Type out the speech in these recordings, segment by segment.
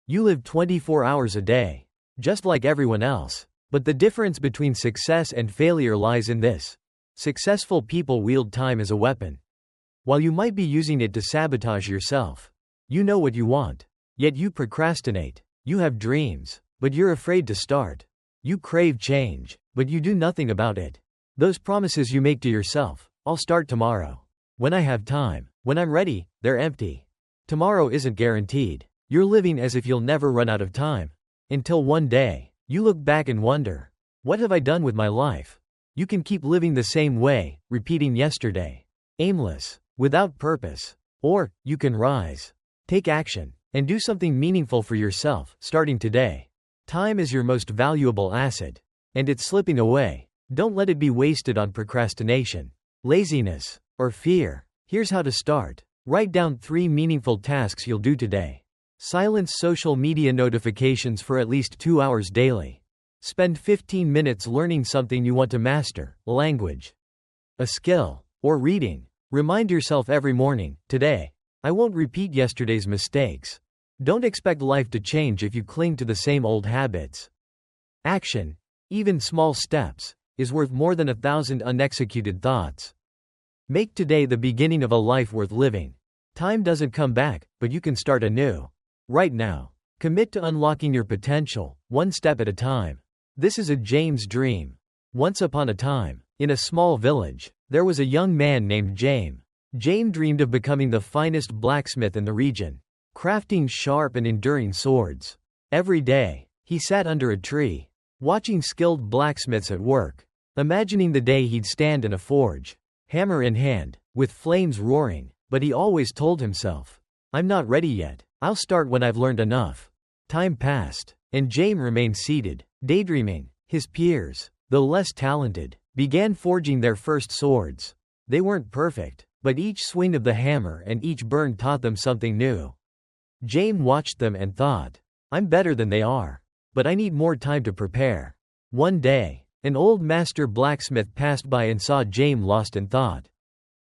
You live 24 hours a day, just like everyone else. But the difference between success and failure lies in this. Successful people wield time as a weapon. While you might be using it to sabotage yourself. You know what you want. Yet you procrastinate. You have dreams, but you're afraid to start. You crave change, but you do nothing about it. Those promises you make to yourself, I'll start tomorrow. When I have time, when I'm ready, they're empty. Tomorrow isn't guaranteed. You're living as if you'll never run out of time. Until one day, you look back and wonder, what have I done with my life? You can keep living the same way, repeating yesterday. Aimless, without purpose. Or, you can rise. Take action, and do something meaningful for yourself, starting today. Time is your most valuable asset. And it's slipping away. Don't let it be wasted on procrastination, laziness, or fear. Here's how to start. Write down 3 meaningful tasks you'll do today. Silence social media notifications for at least 2 hours daily. Spend 15 minutes learning something you want to master, a language, a skill, or reading. Remind yourself every morning, today, I won't repeat yesterday's mistakes. Don't expect life to change if you cling to the same old habits. Action, even small steps, is worth more than 1,000 unexecuted thoughts. Make today the beginning of a life worth living. Time doesn't come back, but you can start anew. Right now. Commit to unlocking your potential, one step at a time. This is a James dream. Once upon a time, in a small village, there was a young man named James. James dreamed of becoming the finest blacksmith in the region, crafting sharp and enduring swords. Every day, he sat under a tree, watching skilled blacksmiths at work, imagining the day he'd stand in a forge, hammer in hand, with flames roaring. But he always told himself, I'm not ready yet. I'll start when I've learned enough. Time passed, and James remained seated, daydreaming. His peers, though less talented, began forging their first swords. They weren't perfect, but each swing of the hammer and each burn taught them something new. James watched them and thought, I'm better than they are, but I need more time to prepare. One day, an old master blacksmith passed by and saw James lost in thought.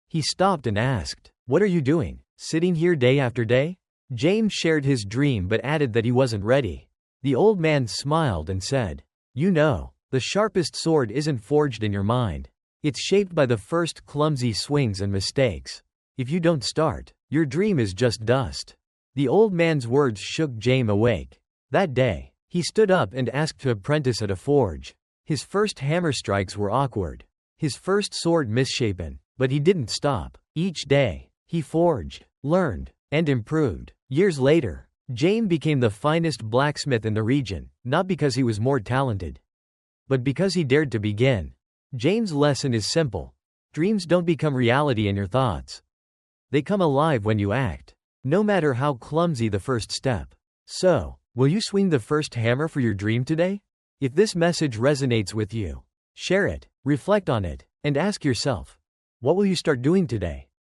He stopped and asked, What are you doing, sitting here day after day? James shared his dream but added that he wasn't ready. The old man smiled and said, You know, the sharpest sword isn't forged in your mind. It's shaped by the first clumsy swings and mistakes. If you don't start, your dream is just dust. The old man's words shook James awake. That day, he stood up and asked to apprentice at a forge. His first hammer strikes were awkward. His first sword misshapen, but he didn't stop. Each day, he forged, learned, and improved. Years later, James became the finest blacksmith in the region, not because he was more talented, but because he dared to begin. James' lesson is simple. Dreams don't become reality in your thoughts. They come alive when you act, no matter how clumsy the first step. So, will you swing the first hammer for your dream today? If this message resonates with you, share it, reflect on it, and ask yourself, what will you start doing today?